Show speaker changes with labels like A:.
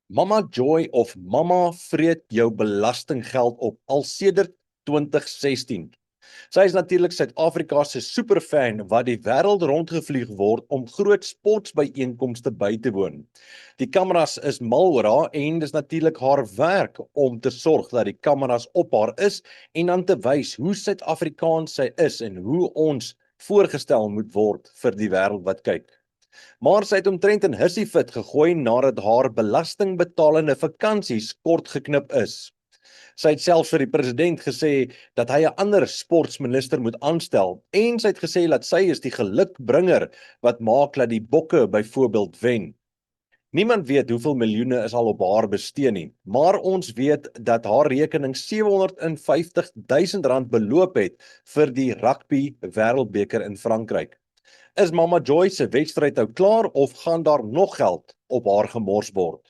A: Mama Joy of Mama vreet jou belastinggeld op al sedert 2016. Sy is natuurlik Suid-Afrika se superfan wat die wêreld rondgevlieg word om groot sportbyeenkomste by te woon. Die kameras is mal oor haar en dis natuurlik haar werk om te sorg dat die kameras op haar is en dan te wys hoe Suid-Afrikaans sy is en hoe ons voorgestel moet word vir die wêreld wat kyk. Maar sy het omtrent in Hussyfit gegooi nadat haar belastingbetalende vakansies kort geknip is. Sy het selfs vir die president gesê dat hy 'n ander sportsminister moet aanstel en sy het gesê dat sy is die gelukbringer wat maak dat die bokke byvoorbeeld wen. Niemand weet hoeveel miljoene is al op haar bestee nie, maar ons weet dat haar rekening R750 000 beloop het vir die rugby wêreldbeker in Frankryk. Is Mama Joy se wedstryd nou klaar of gaan daar nog geld op haar gemors word?